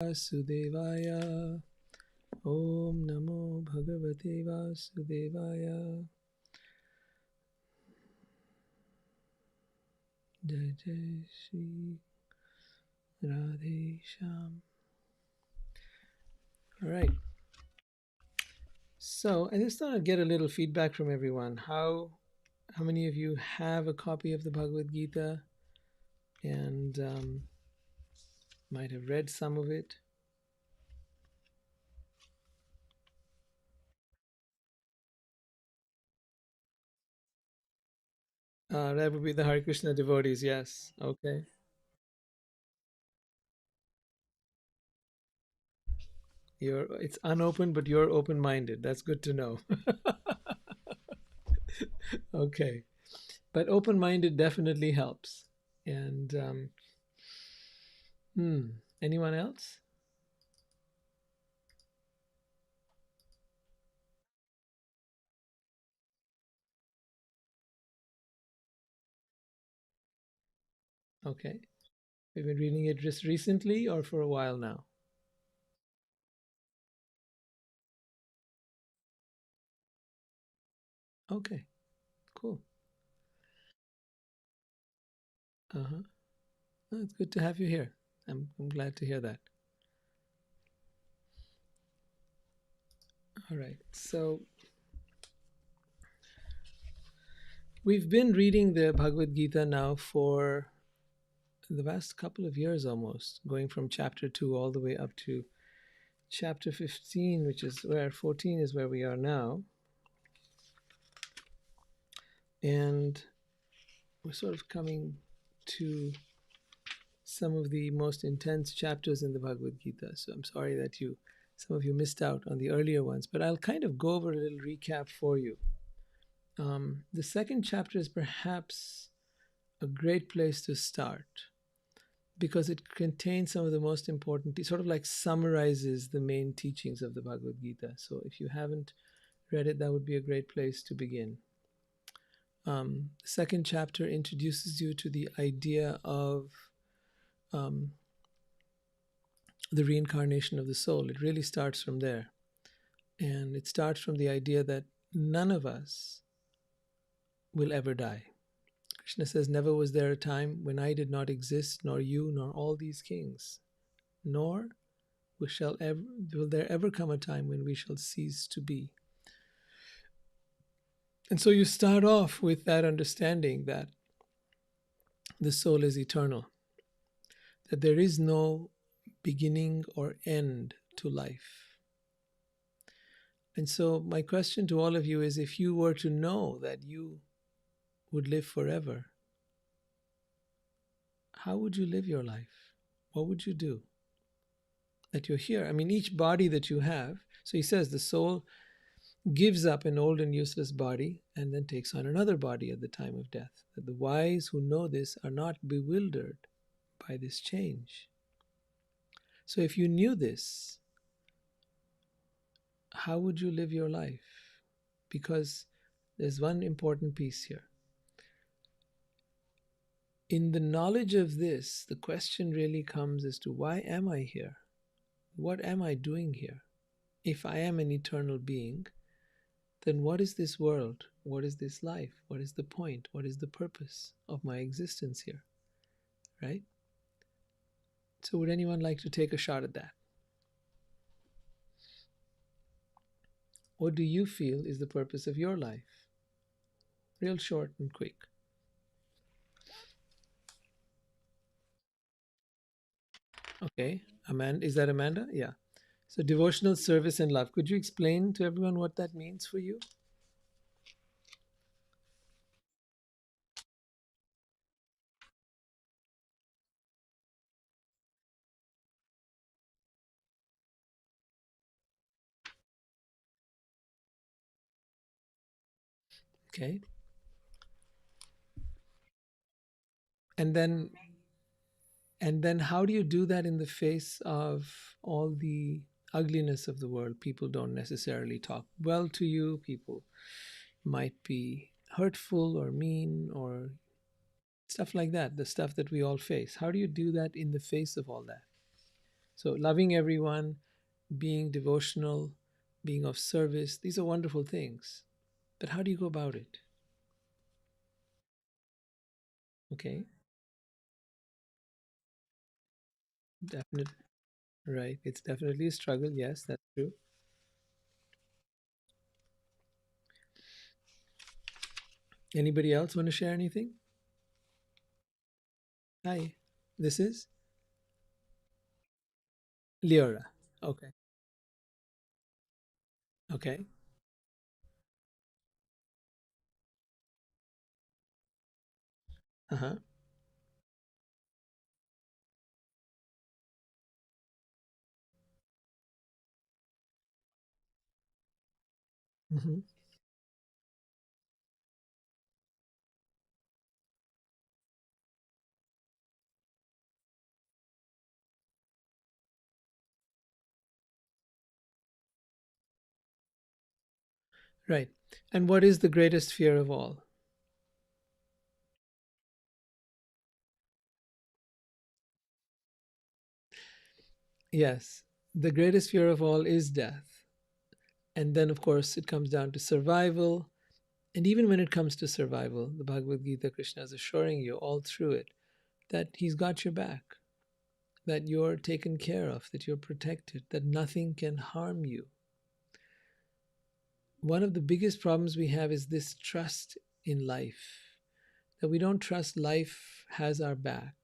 Vasudevaya. Om Namo Bhagavate Vasudevaya. Jai Jai Shri Radhe Shyam. All right. So I just thought I'd get a little feedback from everyone. How many of you have a copy of the Bhagavad Gita and might have read some of it? That would be the Hare Krishna devotees, yes. Okay. It's unopened, but you're open-minded. That's good to know. Okay. But open-minded definitely helps. And anyone else? Okay. We've been reading it just recently or for a while now? Okay, cool. Uh-huh. Oh, it's good to have you here. I'm glad to hear that. All right. So we've been reading the Bhagavad Gita now for the last couple of years almost, going from chapter 2 all the way up to chapter 15, which is where 14 is where we are now. And we're sort of coming to some of the most intense chapters in the Bhagavad Gita. So I'm sorry that some of you missed out on the earlier ones, but I'll kind of go over a little recap for you. The second chapter is perhaps a great place to start because it contains some of the most important, it sort of like summarizes the main teachings of the Bhagavad Gita. So if you haven't read it, that would be a great place to begin. The second chapter introduces you to the idea of the reincarnation of the soul. It really starts from there. And it starts from the idea that none of us will ever die. Krishna says, never was there a time when I did not exist, nor you, nor all these kings, nor will there ever come a time when we shall cease to be. And so you start off with that understanding that the soul is eternal, that there is no beginning or end to life. And so my question to all of you is, if you were to know that you would live forever, how would you live your life? What would you do? That you're here. I mean, each body that you have, so he says the soul gives up an old and useless body and then takes on another body at the time of death. That the wise who know this are not bewildered by this change. So if you knew this, how would you live your life? Because there's one important piece here. In the knowledge of this, the question really comes as to, why am I here? What am I doing here? If I am an eternal being, then what is this world? What is this life? What is the point? What is the purpose of my existence here? Right? So would anyone like to take a shot at that? What do you feel is the purpose of your life? Real short and quick. Okay. Amanda, is that Amanda? Yeah. So devotional service and love. Could you explain to everyone what that means for you? Okay. And then how do you do that in the face of all the ugliness of the world? People don't necessarily talk well to you. People might be hurtful or mean or stuff like that, the stuff that we all face. How do you do that in the face of all that? So, loving everyone, being devotional, being of service, these are wonderful things. But how do you go about it? Okay, definitely. Right. It's definitely a struggle. Yes, that's true. Anybody else want to share anything? Hi, this is Leora. Okay. Okay. Uh huh. Hmm. Right. And what is the greatest fear of all? Yes, the greatest fear of all is death. And then, of course, it comes down to survival. And even when it comes to survival, the Bhagavad Gita, Krishna is assuring you all through it that He's got your back, that you're taken care of, that you're protected, that nothing can harm you. One of the biggest problems we have is this trust in life, that we don't trust life has our back.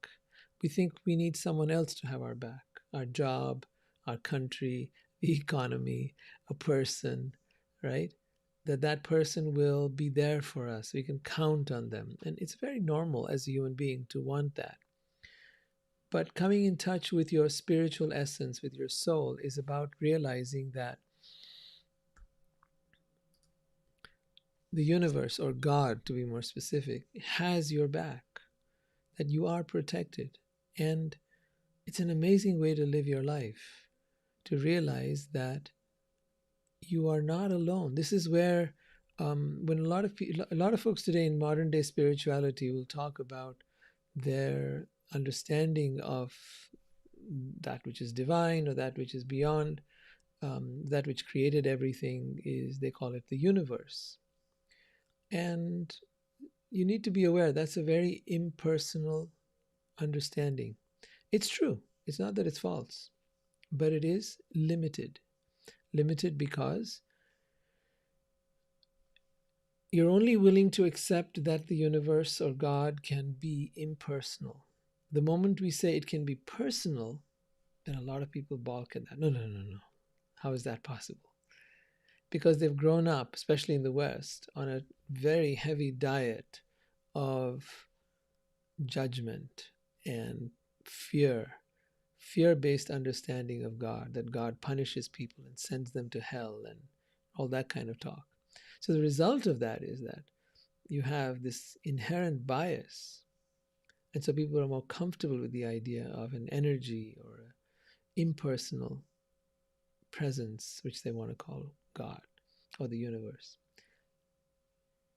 We think we need someone else to have our back, our job, our country, the economy, a person, right? That person will be there for us. We can count on them. And it's very normal as a human being to want that. But coming in touch with your spiritual essence, with your soul, is about realizing that the universe, or God to be more specific, has your back, that you are protected. And it's an amazing way to live your life, to realize that you are not alone. This is where, when a lot of folks today in modern day spirituality will talk about their understanding of that which is divine or that which is beyond, that which created everything, is they call it the universe. And you need to be aware that's a very impersonal understanding. It's true. It's not that it's false, but it is limited. Limited because you're only willing to accept that the universe or God can be impersonal. The moment we say it can be personal, then a lot of people balk at that. No, no, no, no. How is that possible? Because they've grown up, especially in the West, on a very heavy diet of judgment and fear, fear-based understanding of God, that God punishes people and sends them to hell and all that kind of talk. So the result of that is that you have this inherent bias. And so people are more comfortable with the idea of an energy or an impersonal presence, which they want to call God or the universe.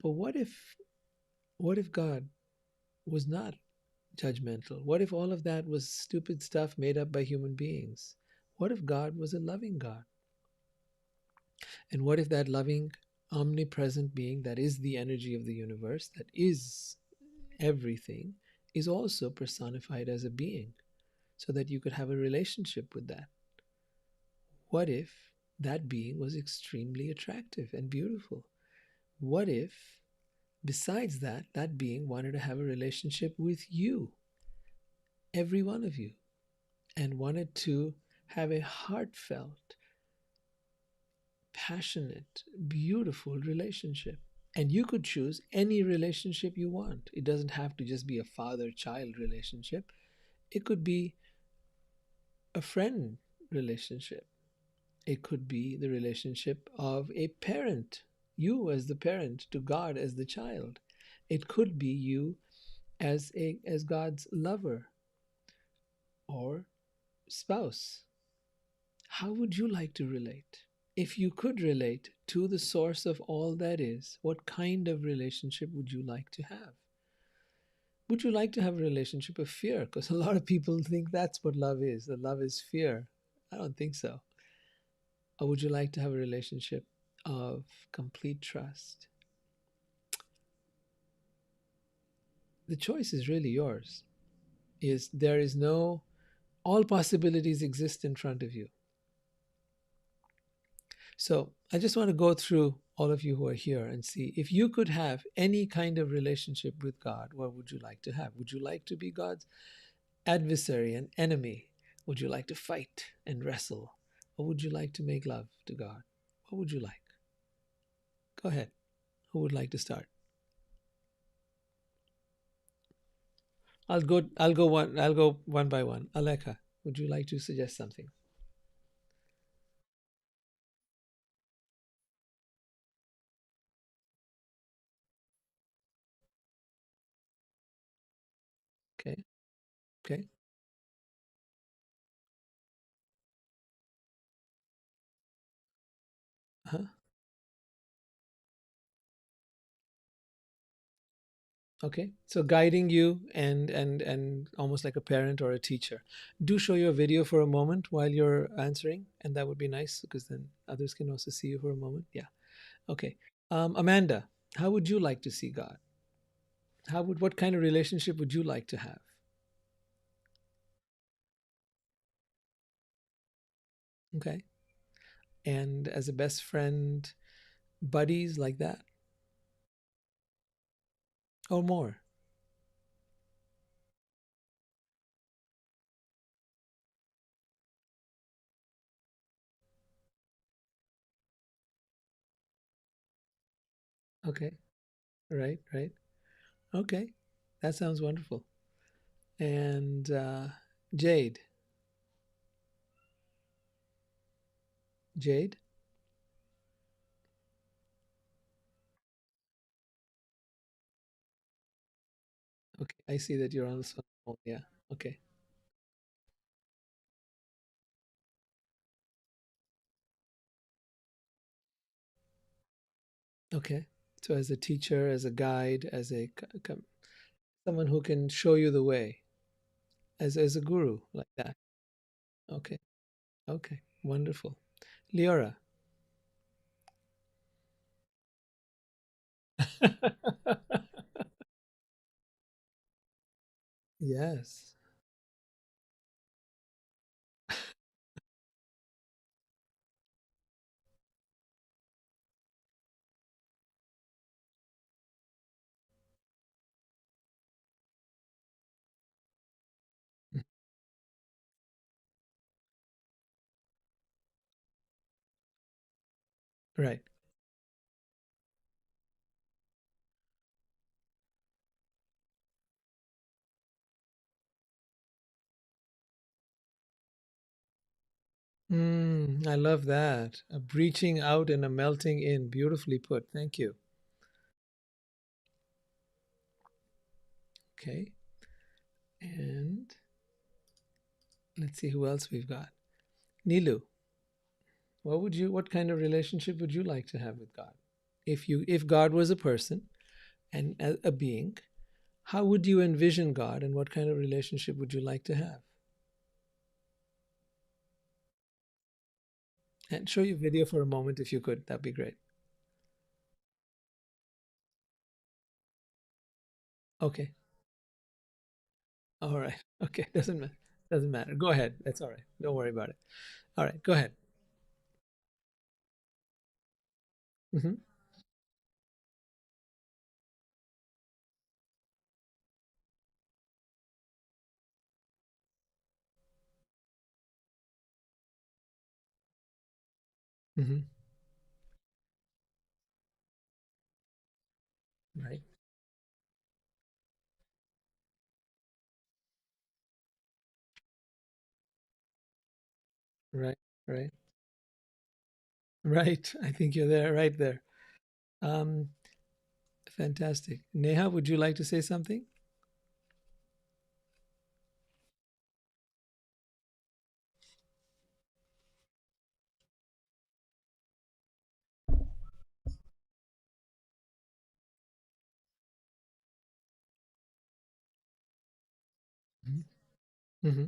But what if God was not judgmental? What if all of that was stupid stuff made up by human beings? What if God was a loving God? And what if that loving, omnipresent being that is the energy of the universe, that is everything, is also personified as a being so that you could have a relationship with that? What if that being was extremely attractive and beautiful? What if, besides that, that being wanted to have a relationship with you, every one of you, and wanted to have a heartfelt, passionate, beautiful relationship? And you could choose any relationship you want. It doesn't have to just be a father child relationship, it could be a friend relationship. It could be the relationship of a parent, you as the parent to God as the child. It could be you as God's lover or spouse. How would you like to relate? If you could relate to the source of all that is, what kind of relationship would you like to have? Would you like to have a relationship of fear? Because a lot of people think that's what love is. That love is fear. I don't think so. Or would you like to have a relationship of complete trust? The choice is really yours. Is there is no all possibilities exist in front of you. So I just want to go through all of you who are here and see if you could have any kind of relationship with God, what would you like to have? Would you like to be God's adversary and enemy? Would you like to fight and wrestle? Or would you like to make love to God? What would you like? Go ahead. Who would like to start? I'll go one by one. Aleka, would you like to suggest something? Okay. Okay. Uh-huh. Okay, so guiding you and almost like a parent or a teacher. Do show your video for a moment while you're answering, and that would be nice because then others can also see you for a moment. Yeah. Okay. Amanda, how would you like to see God? What kind of relationship would you like to have? Okay. And as a best friend, buddies like that, or more? Okay. Right. Right. Okay. That sounds wonderful. And Jade, Jade. Okay, I see that you're on the phone. Yeah. Okay. Okay. So as a teacher, as a guide, as someone who can show you the way, as a guru like that. Okay. Okay. Wonderful. Leora. Yes. Right. I love that. A breaching out and a melting in. Beautifully put. Thank you. Okay. And let's see who else we've got. Nilu, what kind of relationship would you like to have with God? If God was a person and a being, how would you envision God and what kind of relationship would you like to have? And show your video for a moment if you could. That'd be great. Okay. All right. Okay. Doesn't matter. Doesn't matter. Go ahead. That's all right. Don't worry about it. All right. Go ahead. Hmm. Hmm. Right. Right. Right. Right. I think you're there. Right there. Um, Fantastic. Neha, would you like to say something? Mm-hmm.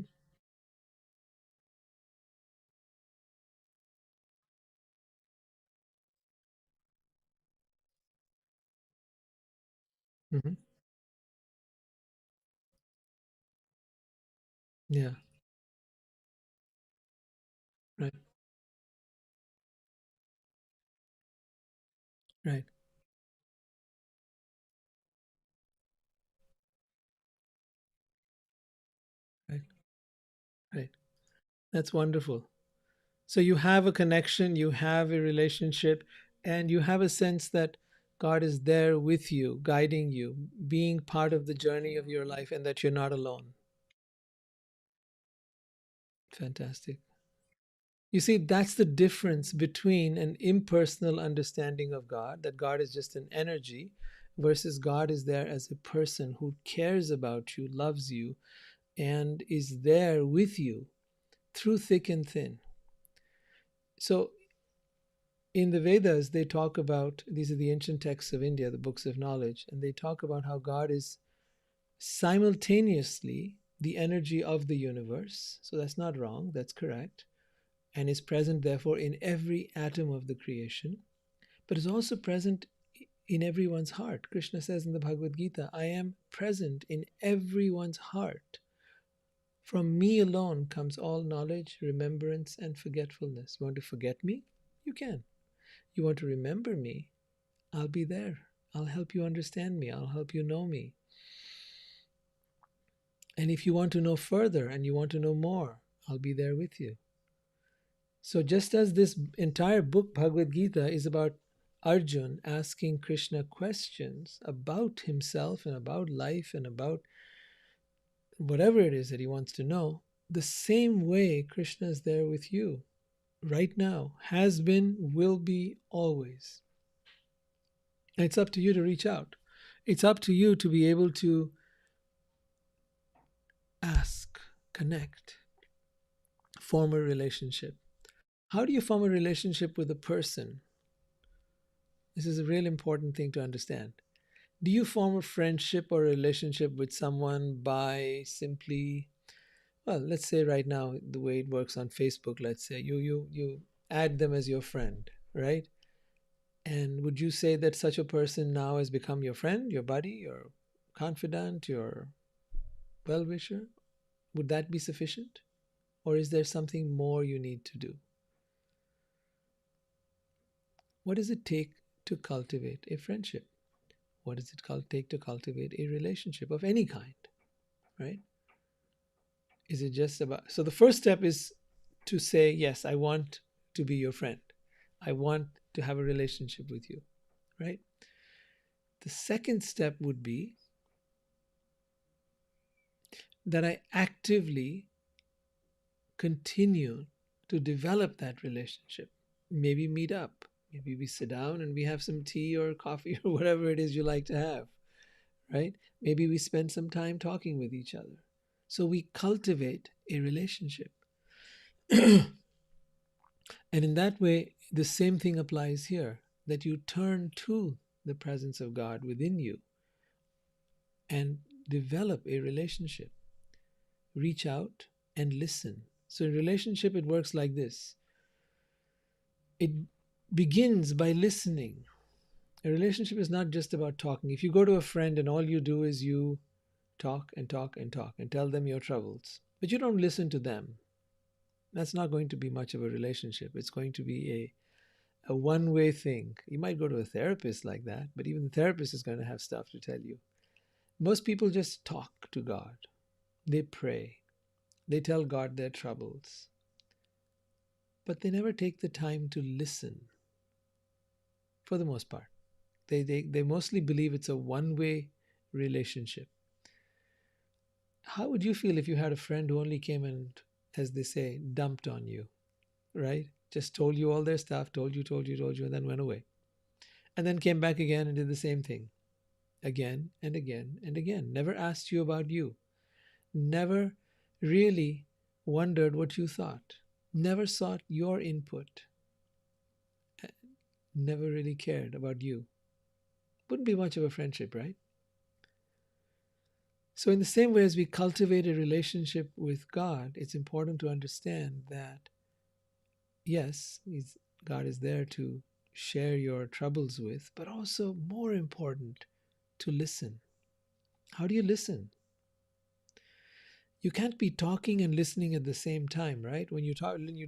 Mm-hmm. Yeah. Right. Right. Right. Right. That's wonderful. So you have a connection, you have a relationship, and you have a sense that God is there with you, guiding you, being part of the journey of your life, and that you're not alone. Fantastic. You see, that's the difference between an impersonal understanding of God, that God is just an energy, versus God is there as a person who cares about you, loves you, and is there with you through thick and thin. So in the Vedas, they talk about, these are the ancient texts of India, the books of knowledge, and they talk about how God is simultaneously the energy of the universe. So that's not wrong, that's correct, and is present, therefore, in every atom of the creation, but is also present in everyone's heart. Krishna says in the Bhagavad Gita, I am present in everyone's heart. From me alone comes all knowledge, remembrance, and forgetfulness. You want to forget me? You can. You want to remember me? I'll be there. I'll help you understand me. I'll help you know me. And if you want to know further and you want to know more, I'll be there with you. So, just as this entire book, Bhagavad Gita, is about Arjun asking Krishna questions about himself and about life and about whatever it is that he wants to know, the same way Krishna is there with you right now, has been, will be, always. And it's up to you to reach out. It's up to you to be able to ask, connect, form a relationship. How do you form a relationship with a person? This is a real important thing to understand. Do you form a friendship or a relationship with someone by simply, well, let's say right now, the way it works on Facebook, let's say you add them as your friend, right? And would you say that such a person now has become your friend, your buddy, your confidant, your well-wisher? Would that be sufficient? Or is there something more you need to do? What does it take to cultivate a friendship? What does it take to cultivate a relationship of any kind, right? Is it just about, so the first step is to say, yes, I want to be your friend. I want to have a relationship with you, right? The second step would be that I actively continue to develop that relationship. Maybe meet up. Maybe we sit down and we have some tea or coffee or whatever it is you like to have, right? Maybe we spend some time talking with each other. So we cultivate a relationship. And in that way, the same thing applies here, that you turn to the presence of God within you and develop a relationship. Reach out and listen. So in relationship, it works like this. It begins by listening. A relationship is not just about talking. If you go to a friend and all you do is you talk and talk and talk and tell them your troubles, but you don't listen to them, that's not going to be much of a relationship. It's going to be a one-way thing. You might go to a therapist like that, but even the therapist is going to have stuff to tell you. Most people just talk to God. They pray. They tell God their troubles. But they never take the time to listen for the most part. They mostly believe it's a one-way relationship. How would you feel if you had a friend who only came and, as they say, dumped on you, right? Just told you all their stuff, told you, and then went away. And then came back again and did the same thing again and again and again. Never asked you about you. Never really wondered what you thought. Never sought your input. Never really cared about you. Wouldn't be much of a friendship, right? So, in the same way as we cultivate a relationship with God, it's important to understand that, yes, God is there to share your troubles with, but also more important, to listen. How do you listen? You can't be talking and listening at the same time, right? When you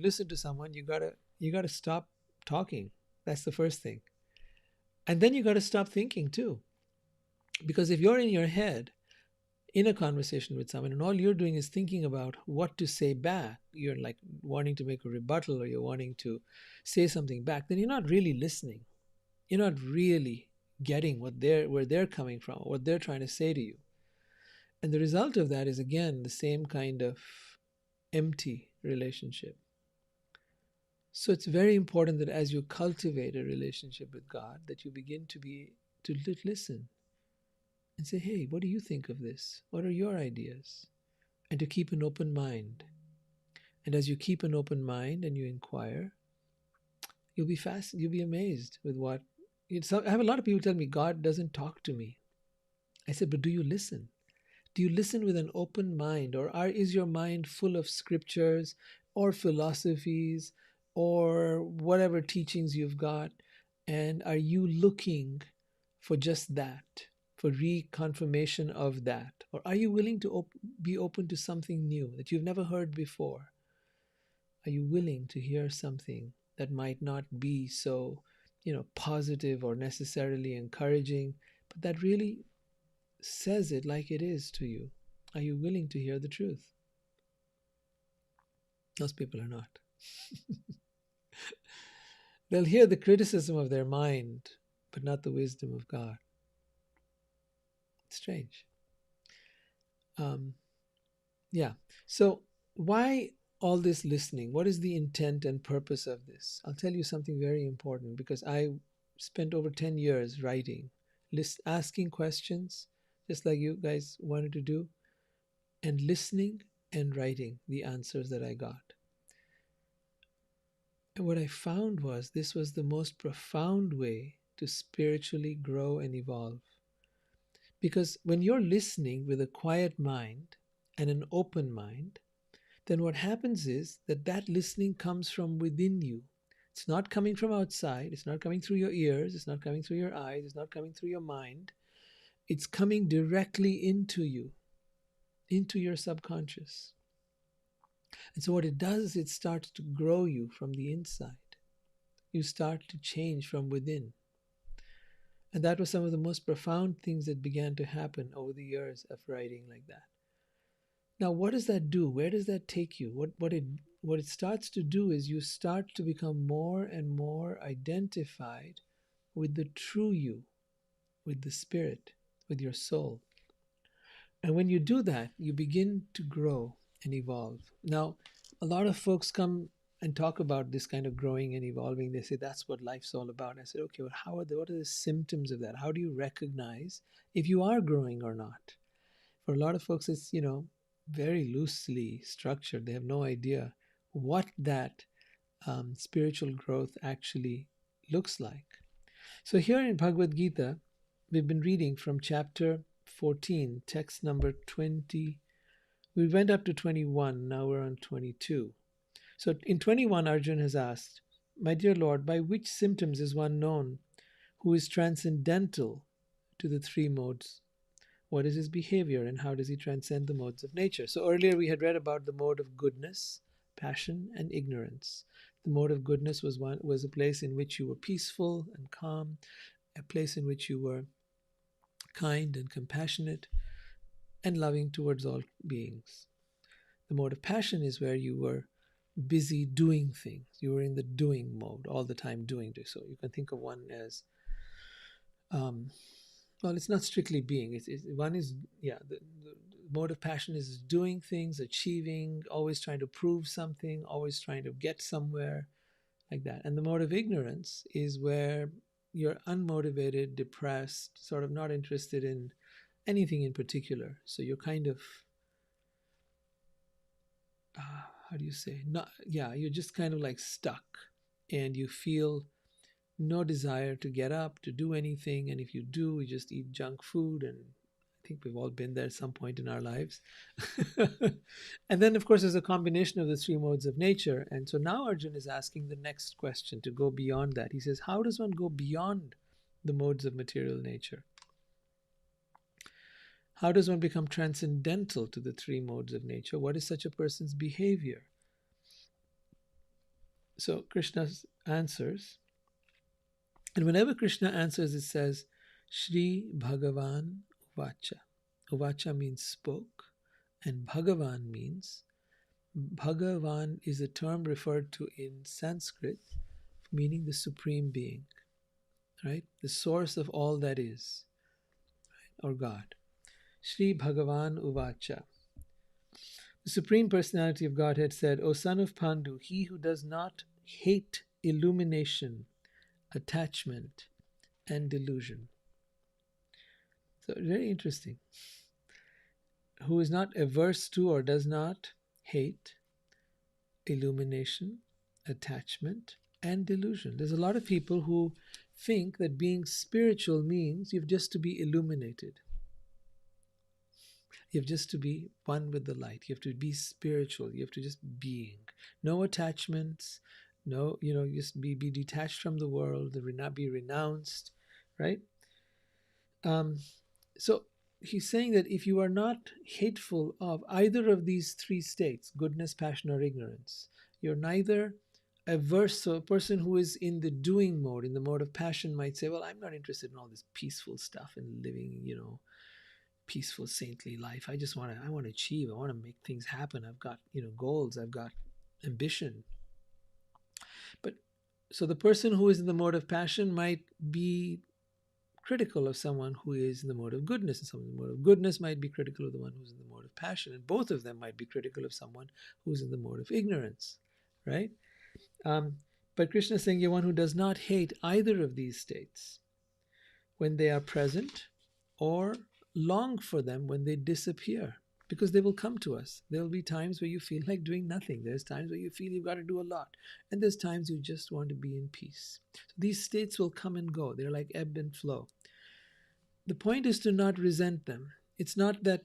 listen to someone, you gotta stop talking. That's the first thing. And then you gotta stop thinking too. Because if you're in your head in a conversation with someone and all you're doing is thinking about what to say back, you're like wanting to make a rebuttal or you're wanting to say something back, then you're not really listening. You're not really getting where they're coming from, what they're trying to say to you. And the result of that is again the same kind of empty relationship. So it's very important that as you cultivate a relationship with God, that you begin to listen and say, hey, what do you think of this? What are your ideas? And to keep an open mind. And as you keep an open mind and you inquire, you'll be amazed with what. I have a lot of people tell me, God doesn't talk to me. I said, but do you listen? Do you listen with an open mind, or is your mind full of scriptures or philosophies or whatever teachings you've got? And are you looking for just that, for reconfirmation of that? Or are you willing to be open to something new that you've never heard before? Are you willing to hear something that might not be so, positive or necessarily encouraging, but that really says it like it is to you? Are you willing to hear the truth? Most people are not. They'll hear the criticism of their mind, but not the wisdom of God. It's strange. Yeah. So, why all this listening? What is the intent and purpose of this? I'll tell you something very important because I spent over 10 years writing, asking questions, just like you guys wanted to do, and listening and writing the answers that I got. And what I found was this was the most profound way to spiritually grow and evolve. Because when you're listening with a quiet mind and an open mind, then what happens is that listening comes from within you. It's not coming from outside. It's not coming through your ears. It's not coming through your eyes. It's not coming through your mind. It's coming directly into you, into your subconscious. And so what it does is it starts to grow you from the inside. You start to change from within. And that was some of the most profound things that began to happen over the years of writing like that. Now, what does that do? Where does that take you? What it starts to do is you start to become more and more identified with the true you, with the spirit, with your soul. And when you do that, you begin to grow and evolve. Now, a lot of folks come and talk about this kind of growing and evolving. They say that's what life's all about. I said, okay, well, what are the symptoms of that? How do you recognize if you are growing or not? For a lot of folks, it's, very loosely structured. They have no idea what that spiritual growth actually looks like. So here in Bhagavad Gita, we've been reading from chapter 14, text number 20. We went up to 21, now we're on 22. So in 21, Arjun has asked, my dear Lord, by which symptoms is one known who is transcendental to the three modes? What is his behavior and how does he transcend the modes of nature? So earlier we had read about the mode of goodness, passion, and ignorance. The mode of goodness was a place in which you were peaceful and calm, a place in which you were kind and compassionate and loving towards all beings. The mode of passion is where you were busy doing things. You were in the doing mode all the time, doing this. So you can think of one as, well, it's not strictly being. One is, the mode of passion is doing things, achieving, always trying to prove something, always trying to get somewhere, like that. And the mode of ignorance is where you're unmotivated, depressed, sort of not interested in anything in particular. So you're kind of, how do you say? You're just kind of like stuck, and you feel no desire to get up, to do anything. And if you do, you just eat junk food and I think we've all been there at some point in our lives. And then, of course, there's a combination of the three modes of nature. And so now Arjun is asking the next question to go beyond that. He says, how does one go beyond the modes of material nature? How does one become transcendental to the three modes of nature? What is such a person's behavior? So Krishna answers, and whenever Krishna answers, it says, Shri Bhagavan Uvacha. Uvacha means spoke, and Bhagavan means, Bhagavan is a term referred to in Sanskrit, meaning the Supreme Being, right? The source of all that is, right? Or God. Shri Bhagavan Uvacha. The Supreme Personality of Godhead said, O son of Pandu, he who does not hate illumination, attachment, and delusion. So very interesting. Who is not averse to or does not hate illumination, attachment, and delusion. There's a lot of people who think that being spiritual means you've just to be illuminated. You have just to be one with the light. You have to be spiritual. You have to just being. No attachments, no, just be detached from the world, not be renounced, right? So he's saying that if you are not hateful of either of these three states, goodness, passion, or ignorance, you're neither averse. So a person who is in the doing mode, in the mode of passion, might say, well, I'm not interested in all this peaceful stuff and living, peaceful, saintly life. I want to achieve. I want to make things happen. I've got, goals. I've got ambition. But so the person who is in the mode of passion might be critical of someone who is in the mode of goodness, and someone in the mode of goodness might be critical of the one who's in the mode of passion, and both of them might be critical of someone who's in the mode of ignorance, right? But Krishna is saying you're one who does not hate either of these states when they are present, or long for them when they disappear, because they will come to us. There will be times where you feel like doing nothing. There's times where you feel you've got to do a lot. And there's times you just want to be in peace. So these states will come and go. They're like ebb and flow. The point is to not resent them. It's not that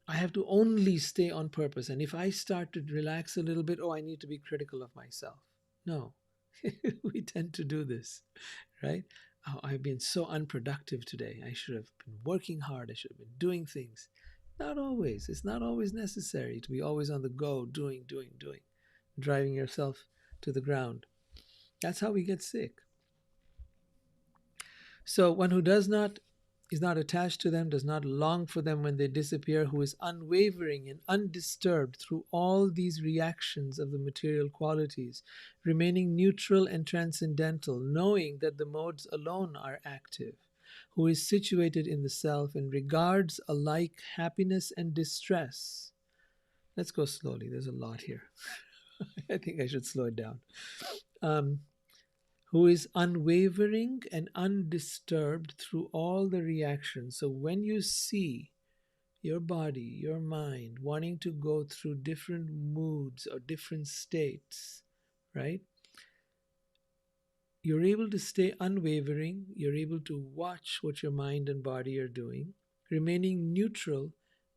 I have to only stay on purpose. And if I start to relax a little bit, I need to be critical of myself. No, we tend to do this, right? Oh, I've been so unproductive today. I should have been working hard. I should have been doing things. Not always. It's not always necessary to be always on the go, doing, driving yourself to the ground. That's how we get sick. So one who is not attached to them, does not long for them when they disappear, who is unwavering and undisturbed through all these reactions of the material qualities, remaining neutral and transcendental, knowing that the modes alone are active, who is situated in the self and regards alike happiness and distress. Let's go slowly. There's a lot here. I think I should slow it down. Who is unwavering and undisturbed through all the reactions. So when you see your body, your mind wanting to go through different moods or different states, right? You're able to stay unwavering. You're able to watch what your mind and body are doing, remaining neutral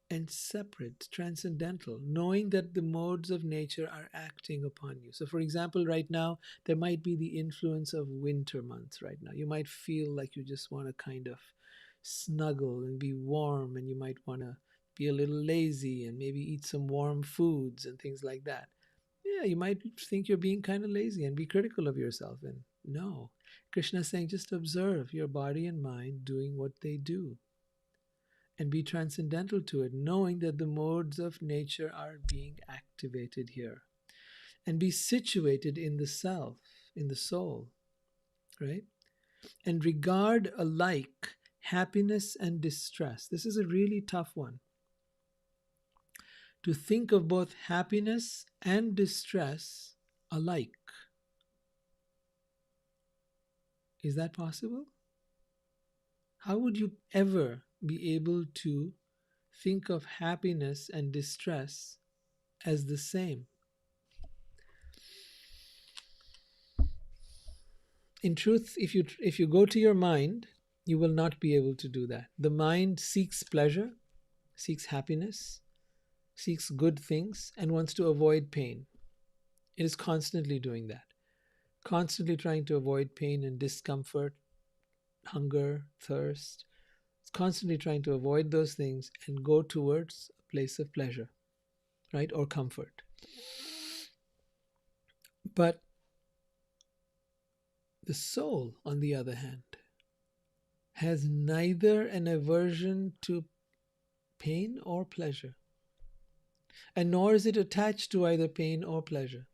and separate, transcendental, knowing that the modes of nature are acting upon you. So, for example, right now, there might be the influence of winter months right now. You might feel like you just want to kind of snuggle and be warm, and you might want to be a little lazy and maybe eat some warm foods and things like that. Yeah, you might think you're being kind of lazy and be critical of yourself. And no, Krishna is saying just observe your body and mind doing what they do, and be transcendental to it, knowing that the modes of nature are being activated here. And be situated in the self, in the soul, right? And regard alike happiness and distress. This is a really tough one. To think of both happiness and distress alike. Is that possible? How would you ever be able to think of happiness and distress as the same? In truth, if you go to your mind You will not be able to do that. The mind seeks pleasure, seeks happiness, seeks good things, and wants to avoid pain. It is constantly doing that, constantly trying to avoid pain and discomfort, hunger, thirst. It's constantly trying to avoid those things and go towards a place of pleasure, right? Or comfort. But the soul, on the other hand, has neither an aversion to pain or pleasure, and nor is it attached to either pain or pleasure.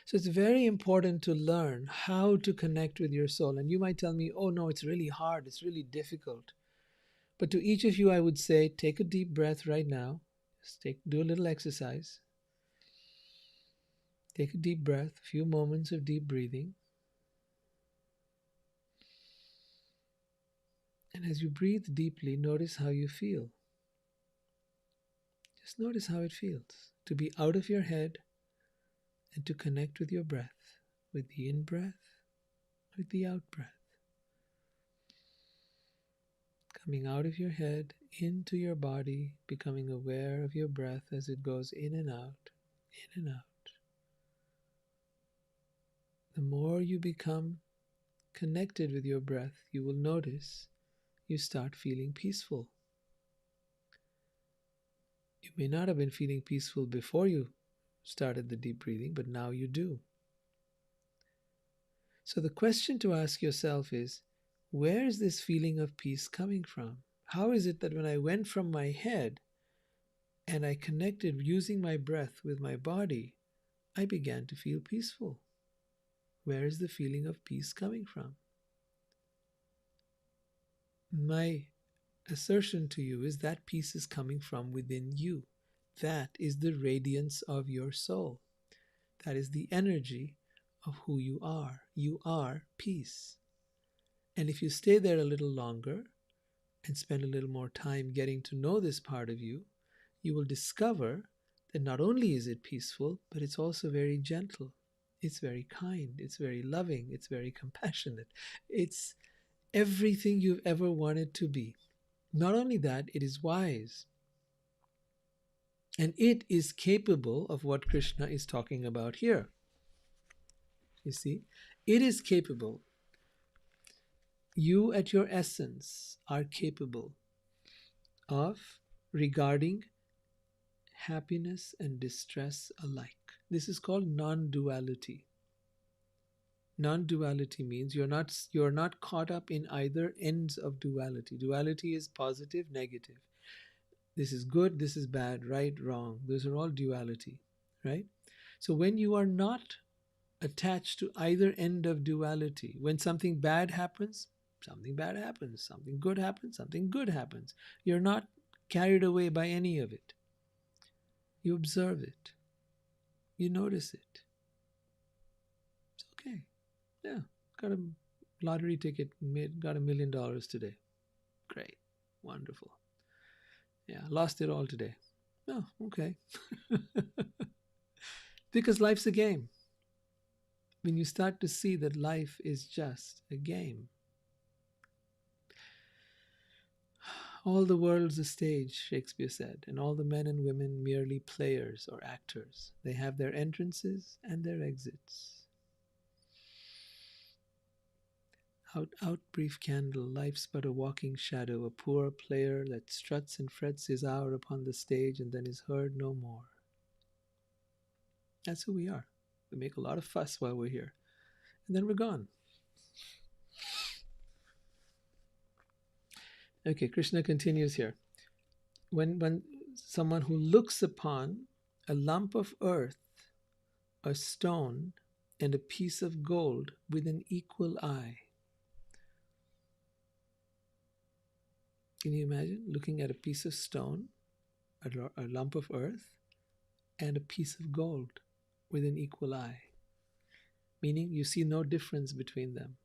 So it's very important to learn how to connect with your soul. And you might tell me, oh no, it's really hard, it's really difficult. But to each of you, I would say, take a deep breath right now. Just do a little exercise. Take a deep breath, a few moments of deep breathing. And as you breathe deeply, notice how you feel. Just notice how it feels to be out of your head and to connect with your breath, with the in-breath, with the out-breath. Coming out of your head into your body, becoming aware of your breath as it goes in and out, in and out. The more you become connected with your breath, you will notice you start feeling peaceful. You may not have been feeling peaceful before you started the deep breathing, but now you do. So the question to ask yourself is, where is this feeling of peace coming from? How is it that when I went from my head and I connected using my breath with my body, I began to feel peaceful? Where is the feeling of peace coming from? My assertion to you is that peace is coming from within you. That is the radiance of your soul. That is the energy of who you are. You are peace. And if you stay there a little longer and spend a little more time getting to know this part of you, you will discover that not only is it peaceful, but it's also very gentle. It's very kind. It's very loving. It's very compassionate. It's everything you've ever wanted to be. Not only that, it is wise. And it is capable of what Krishna is talking about here. You see, it is capable. You at your essence are capable of regarding happiness and distress alike. This is called non-duality. Non-duality means you're not caught up in either ends of duality. Duality is positive, negative. This is good, this is bad, right, wrong. Those are all duality, right? So when you are not attached to either end of duality, when something bad happens, something bad happens. Something good happens, something good happens. You're not carried away by any of it. You observe it. You notice it. It's okay. Yeah, got a lottery ticket, got $1 million today. Great. Wonderful. Yeah, lost it all today. Oh, okay. Because life's a game. When you start to see that life is just a game. All the world's a stage, Shakespeare said, and all the men and women merely players or actors. They have their entrances and their exits. Out, out, brief candle, life's but a walking shadow, a poor player that struts and frets his hour upon the stage and then is heard no more. That's who we are. We make a lot of fuss while we're here, and then we're gone. Okay, Krishna continues here. When someone who looks upon a lump of earth, a stone, and a piece of gold with an equal eye. Can you imagine looking at a piece of stone, a lump of earth, and a piece of gold with an equal eye? Meaning you see no difference between them.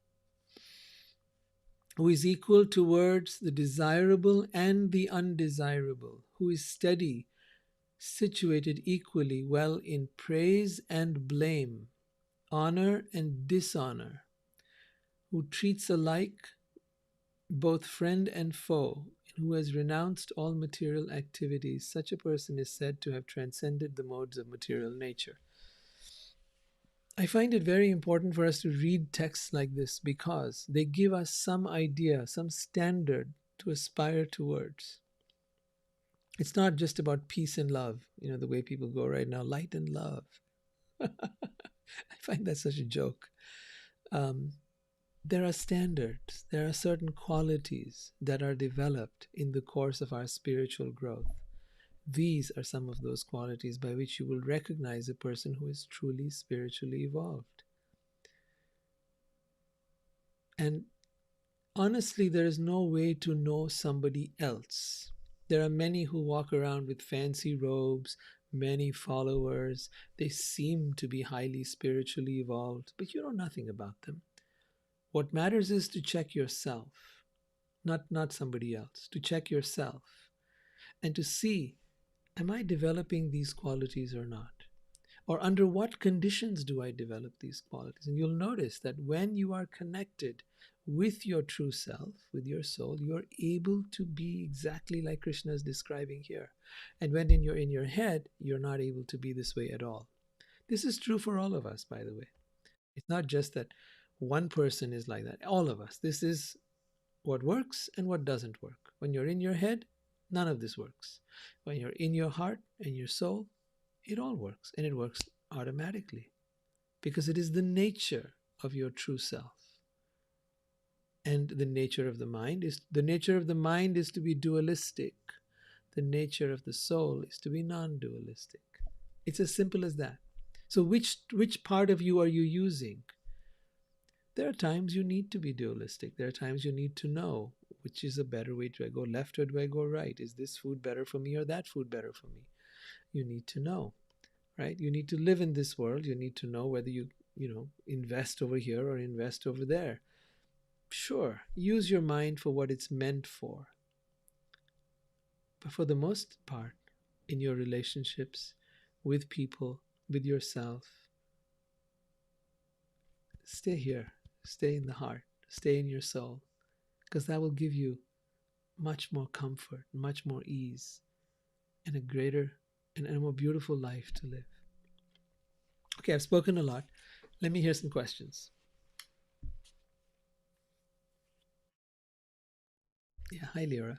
Who is equal towards the desirable and the undesirable, who is steady, situated equally well in praise and blame, honor and dishonor, who treats alike both friend and foe, and who has renounced all material activities, such a person is said to have transcended the modes of material nature. I find it very important for us to read texts like this because they give us some idea, some standard to aspire towards. It's not just about peace and love, the way people go right now, light and love. I find that such a joke. Um, there are standards, there are certain qualities that are developed in the course of our spiritual growth. These are some of those qualities by which you will recognize a person who is truly spiritually evolved. And honestly, there is no way to know somebody else. There are many who walk around with fancy robes, many followers. They seem to be highly spiritually evolved, but you know nothing about them. What matters is to check yourself, not somebody else, to check yourself and to see, am I developing these qualities or not? Or under what conditions do I develop these qualities? And you'll notice that when you are connected with your true self, with your soul, you're able to be exactly like Krishna is describing here. And when you're in your head, you're not able to be this way at all. This is true for all of us, by the way. It's not just that one person is like that. All of us. This is what works and what doesn't work. When you're in your head, none of this works. When you're in your heart and your soul, it all works, and it works automatically because it is the nature of your true self. And the nature of the mind is to be dualistic. The nature of the soul is to be non-dualistic. It's as simple as that. So which part of you are you using? There are times you need to be dualistic. There are times you need to know which is a better way. Do I go left or do I go right? Is this food better for me or that food better for me? You need to know. Right? You need to live in this world. You need to know whether you invest over here or invest over there. Sure, use your mind for what it's meant for. But for the most part, in your relationships, with people, with yourself, stay here, stay in the heart, stay in your soul, because that will give you much more comfort, much more ease, and a greater and a more beautiful life to live. Okay, I've spoken a lot. Let me hear some questions. Yeah, hi, Lyra.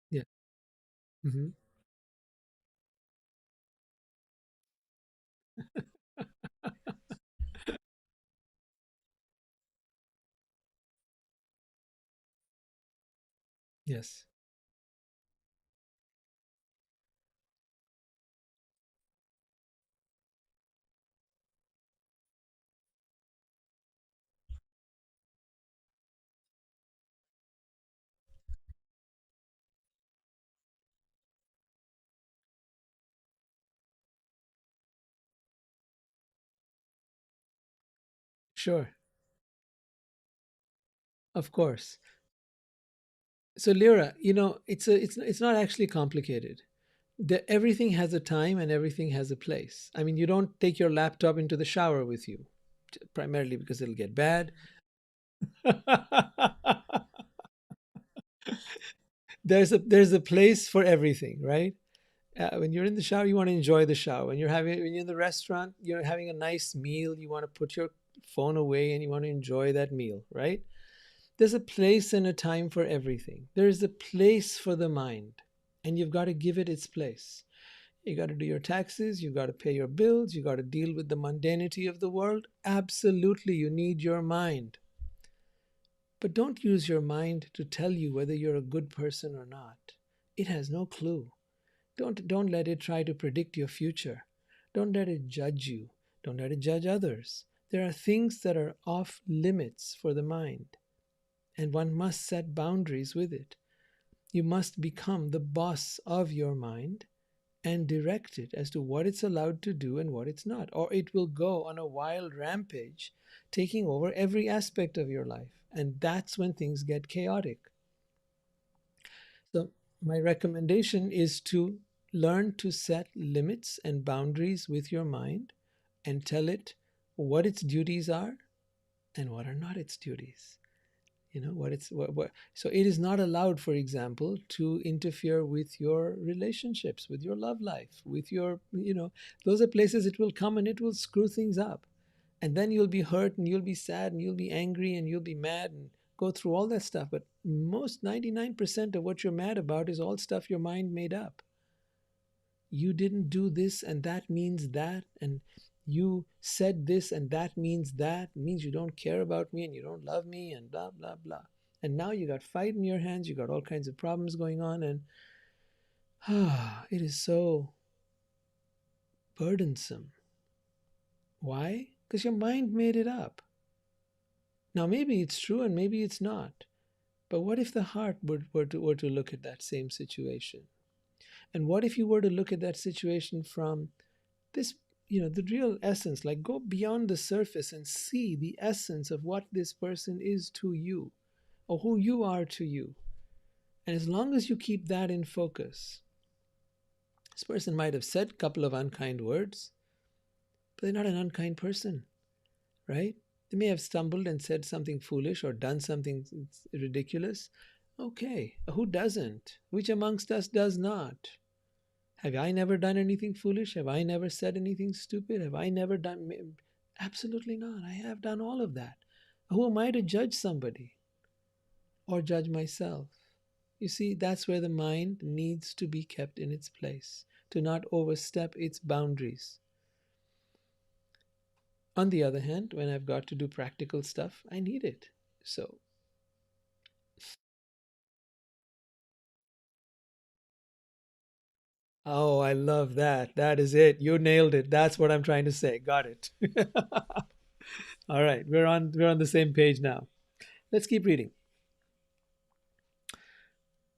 Yeah. Mm-hmm. Yes. Sure. Of course. So Lyra, it's not actually complicated. Everything has a time and everything has a place. I mean, you don't take your laptop into the shower with you, primarily because it'll get bad. There's a place for everything, right? When you're in the shower, you want to enjoy the shower. When you're in the restaurant, you're having a nice meal. You want to put your phone away and you want to enjoy that meal, right? There's a place and a time for everything. There is a place for the mind, and you've got to give it its place. You got to do your taxes, you got to pay your bills, you got to deal with the mundanity of the world. Absolutely, you need your mind. But don't use your mind to tell you whether you're a good person or not. It has no clue. Don't let it try to predict your future. Don't let it judge you. Don't let it judge others. There are things that are off limits for the mind, and one must set boundaries with it. You must become the boss of your mind and direct it as to what it's allowed to do and what it's not. Or it will go on a wild rampage, taking over every aspect of your life. And that's when things get chaotic. So, my recommendation is to learn to set limits and boundaries with your mind and tell it what its duties are and what are not its duties. You know what it's what so it is not allowed, for example, to interfere with your relationships, with your love life, with your, those are places it will come and it will screw things up. And then you'll be hurt and you'll be sad and you'll be angry and you'll be mad and go through all that stuff. But most 99% of what you're mad about is all stuff your mind made up. You didn't do this and that means that, and you said this and that means that. It means you don't care about me and you don't love me and blah blah blah. And now you got fight in your hands, you got all kinds of problems going on, and it is so burdensome. Why? Because your mind made it up. Now maybe it's true and maybe it's not. But what if the heart were to look at that same situation? And what if you were to look at that situation from this, the real essence, like go beyond the surface and see the essence of what this person is to you or who you are to you. And as long as you keep that in focus, this person might have said a couple of unkind words, but they're not an unkind person, right? They may have stumbled and said something foolish or done something ridiculous. Okay, who doesn't? Which amongst us does not? Have I never done anything foolish? Have I never said anything stupid? Have I never done? Absolutely not. I have done all of that. Who am I to judge somebody or judge myself? You see, that's where the mind needs to be kept in its place, to not overstep its boundaries. On the other hand, when I've got to do practical stuff, I need it. So, oh, I love that. That is it. You nailed it. That's what I'm trying to say. Got it. All right, we're on the same page now. Let's keep reading.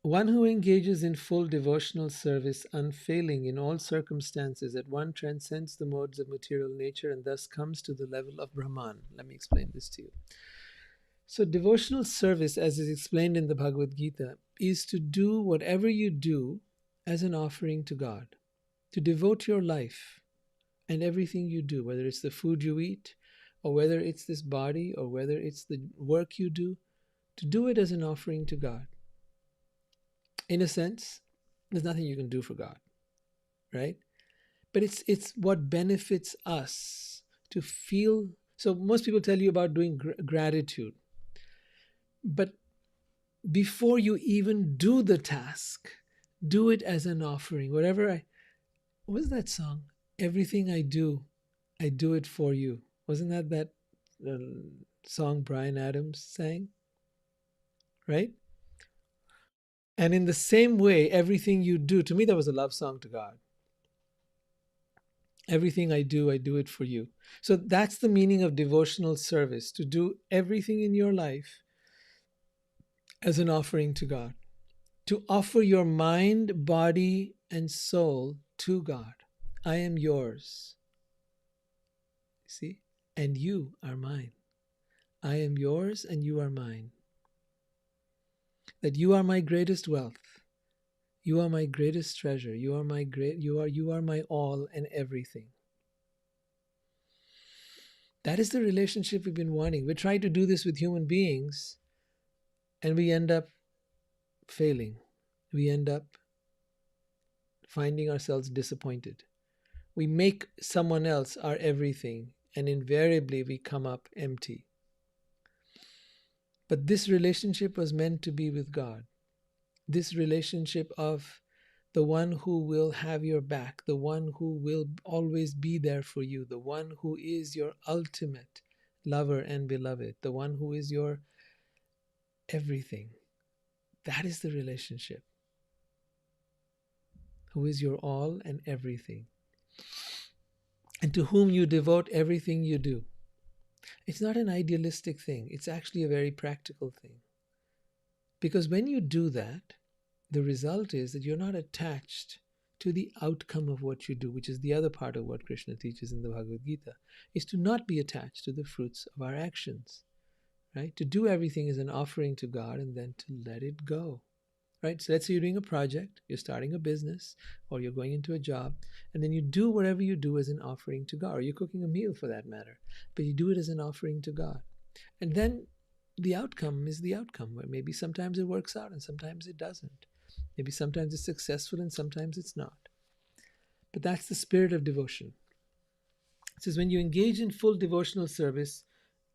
One who engages in full devotional service, unfailing in all circumstances, at one transcends the modes of material nature and thus comes to the level of Brahman. Let me explain this to you. So, devotional service, as is explained in the Bhagavad Gita, is to do whatever you do as an offering to God, to devote your life and everything you do, whether it's the food you eat, or whether it's this body, or whether it's the work you do, to do it as an offering to God. In a sense, there's nothing you can do for God, right? But it's what benefits us to feel. So most people tell you about doing gratitude, but before you even do the task, do it as an offering. What was that song? Everything I do it for you. Wasn't that song Bryan Adams sang? Right? And in the same way, everything you do, to me, that was a love song to God. Everything I do it for you. So that's the meaning of devotional service, to do everything in your life as an offering to God, to offer your mind, body, and soul to God. I am yours. See? And you are mine. I am yours and you are mine. That you are my greatest wealth. You are my greatest treasure. You are my all and everything. That is the relationship we've been wanting. We try to do this with human beings and we end up failing. We end up finding ourselves disappointed. We make someone else our everything and invariably we come up empty. But this relationship was meant to be with God. This relationship of the one who will have your back, the one who will always be there for you, the one who is your ultimate lover and beloved, the one who is your everything. That is the relationship. Who is your all and everything. And to whom you devote everything you do. It's not an idealistic thing. It's actually a very practical thing. Because when you do that, the result is that you're not attached to the outcome of what you do, which is the other part of what Krishna teaches in the Bhagavad Gita, is to not be attached to the fruits of our actions, right? To do everything as an offering to God and then to let it go, right? So let's say you're doing a project, you're starting a business, or you're going into a job, and then you do whatever you do as an offering to God, or you're cooking a meal for that matter, but you do it as an offering to God. And then the outcome is the outcome, where maybe sometimes it works out and sometimes it doesn't. Maybe sometimes it's successful and sometimes it's not. But that's the spirit of devotion. It says, when you engage in full devotional service,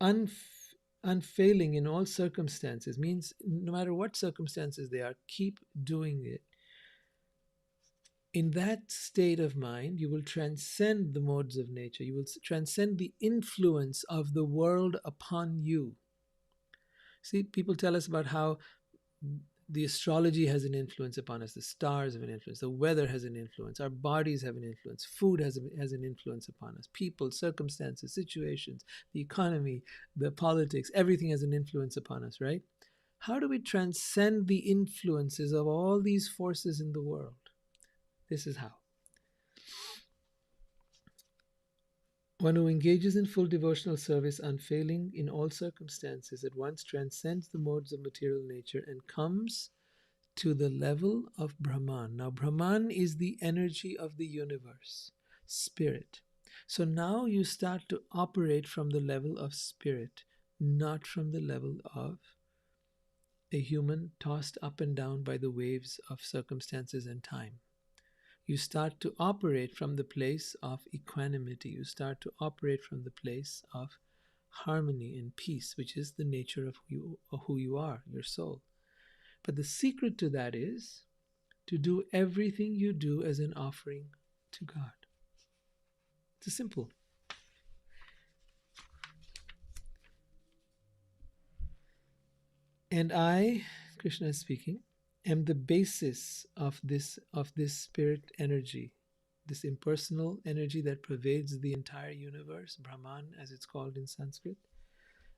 unfailing in all circumstances, means no matter what circumstances they are, keep doing it. In that state of mind, you will transcend the modes of nature. You will transcend the influence of the world upon you. See, people tell us about how the astrology has an influence upon us, the stars have an influence, the weather has an influence, our bodies have an influence, food has an influence upon us, people, circumstances, situations, the economy, the politics, everything has an influence upon us, right? How do we transcend the influences of all these forces in the world? This is how. One who engages in full devotional service, unfailing in all circumstances, at once transcends the modes of material nature and comes to the level of Brahman. Now, Brahman is the energy of the universe, spirit. So now you start to operate from the level of spirit, not from the level of a human tossed up and down by the waves of circumstances and time. You start to operate from the place of equanimity. You start to operate from the place of harmony and peace, which is the nature of who you are, your soul. But the secret to that is to do everything you do as an offering to God. It's simple. And I, Krishna is speaking, am the basis of this spirit energy, this impersonal energy that pervades the entire universe, Brahman as it's called in Sanskrit.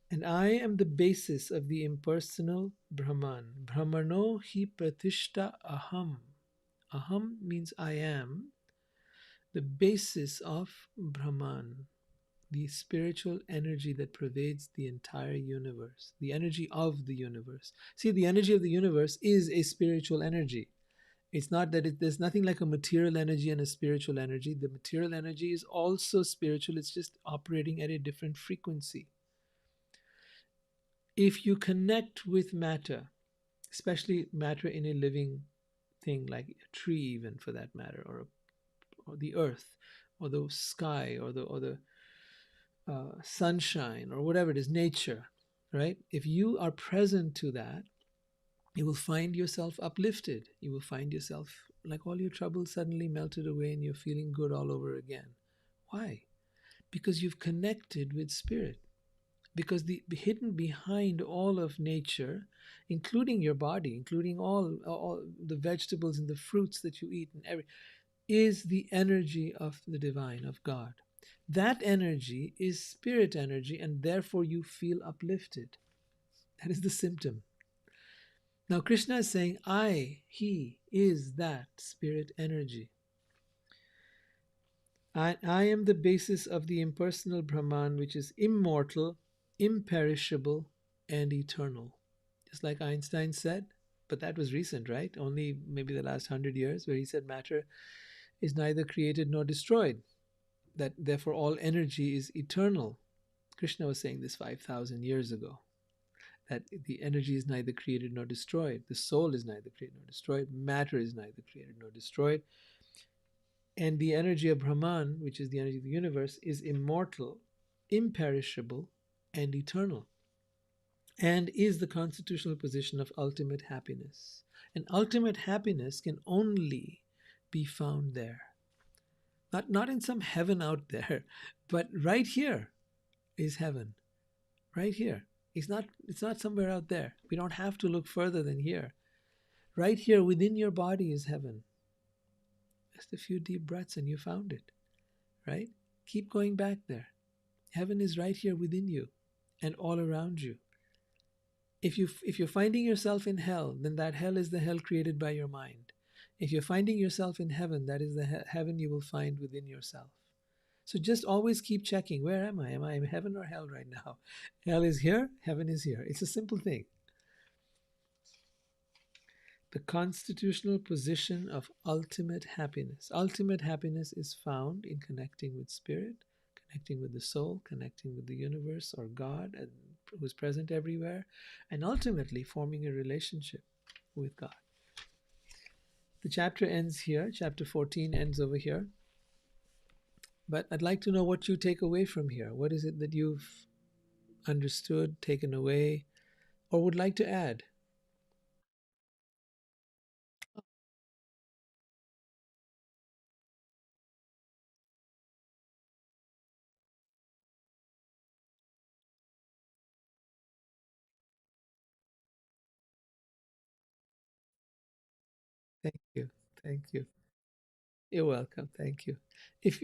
And I am the basis of the impersonal Brahman. Brahmano hi pratishta aham. Aham means I am, the basis of Brahman, the spiritual energy that pervades the entire universe, the energy of the universe. See, the energy of the universe is a spiritual energy. It's not that there's nothing like a material energy and a spiritual energy. The material energy is also spiritual, it's just operating at a different frequency. If you connect with matter, especially matter in a living thing like a tree, even for that matter, or the earth, or the sky, or the sunshine, or whatever it is, nature, right? If you are present to that, you will find yourself uplifted. You will find yourself like all your troubles suddenly melted away and you're feeling good all over again. Why? Because you've connected with spirit. Because the hidden behind all of nature, including your body, including all the vegetables and the fruits that you eat, and is the energy of the divine, of God. That energy is spirit energy, and therefore you feel uplifted. That is the symptom. Now Krishna is saying, he is that spirit energy. I am the basis of the impersonal Brahman, which is immortal, imperishable, and eternal. Just like Einstein said, but that was recent, right? Only maybe the last 100 years, where he said matter is neither created nor destroyed, that therefore all energy is eternal. Krishna was saying this 5,000 years ago, that the energy is neither created nor destroyed. The soul is neither created nor destroyed. Matter is neither created nor destroyed. And the energy of Brahman, which is the energy of the universe, is immortal, imperishable, and eternal, and is the constitutional position of ultimate happiness. And ultimate happiness can only be found there. Not in some heaven out there, but right here is heaven. Right here. It's not somewhere out there. We don't have to look further than here. Right here within your body is heaven. Just a few deep breaths and you found it. Right? Keep going back there. Heaven is right here within you and all around you. If you're finding yourself in hell, then that hell is the hell created by your mind. If you're finding yourself in heaven, that is the heaven you will find within yourself. So just always keep checking. Where am I? Am I in heaven or hell right now? Hell is here, heaven is here. It's a simple thing. The constitutional position of ultimate happiness. Ultimate happiness is found in connecting with spirit, connecting with the soul, connecting with the universe or God, and who's present everywhere, and ultimately forming a relationship with God. The chapter ends here. Chapter 14 ends over here. But I'd like to know what you take away from here. What is it that you've understood, taken away, or would like to add? Thank you. Thank you. You're welcome. Thank you. If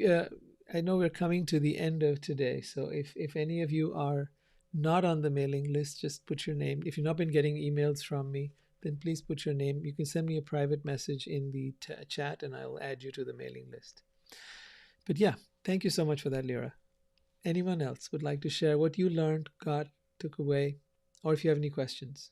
I know we're coming to the end of today, so if any of you are not on the mailing list, just put your name. If you've not been getting emails from me, then please put your name. You can send me a private message in the chat, and I'll add you to the mailing list. But yeah, thank you so much for that, Lyra. Anyone else would like to share what you learned, got, took away, or if you have any questions?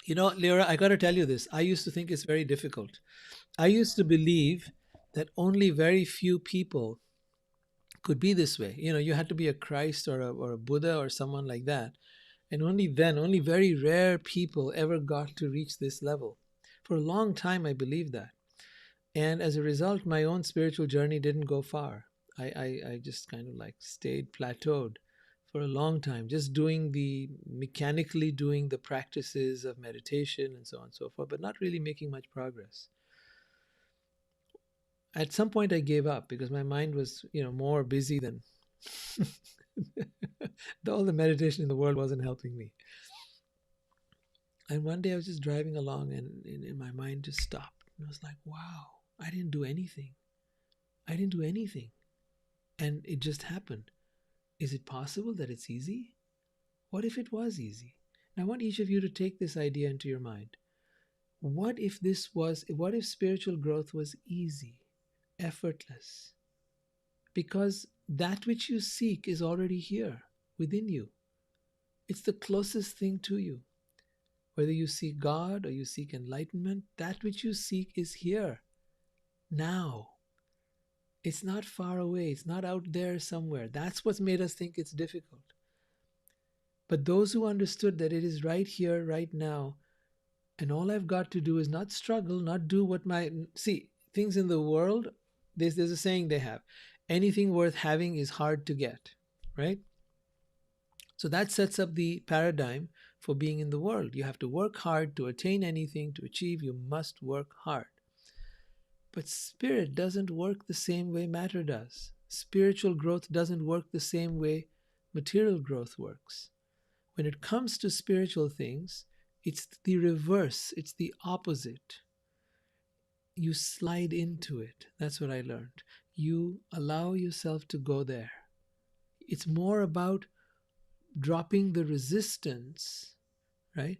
You know, Lyra, I got to tell you this. I used to think it's very difficult. I used to believe that only very few people could be this way. You know, you had to be a Christ or a Buddha or someone like that. And only then, only very rare people ever got to reach this level. For a long time, I believed that. And as a result, my own spiritual journey didn't go far. I just kind of like stayed plateaued for a long time, just mechanically doing the practices of meditation and so on and so forth, but not really making much progress. At some point I gave up because my mind was, more busy than all the meditation in the world wasn't helping me. And one day I was just driving along and my mind just stopped. And I was like, wow, I didn't do anything. I didn't do anything. And it just happened. Is it possible that it's easy? What if it was easy? And I want each of you to take this idea into your mind. What if spiritual growth was easy, effortless? Because that which you seek is already here within you. It's the closest thing to you. Whether you seek God or you seek enlightenment, that which you seek is here, now. It's not far away. It's not out there somewhere. That's what's made us think it's difficult. But those who understood that it is right here, right now, and all I've got to do is not struggle, not do what see, things in the world, there's a saying they have, anything worth having is hard to get, right? So that sets up the paradigm for being in the world. You have to work hard to attain anything, to achieve, you must work hard. But spirit doesn't work the same way matter does. Spiritual growth doesn't work the same way material growth works. When it comes to spiritual things, it's the reverse, it's the opposite. You slide into it. That's what I learned. You allow yourself to go there. It's more about dropping the resistance, right?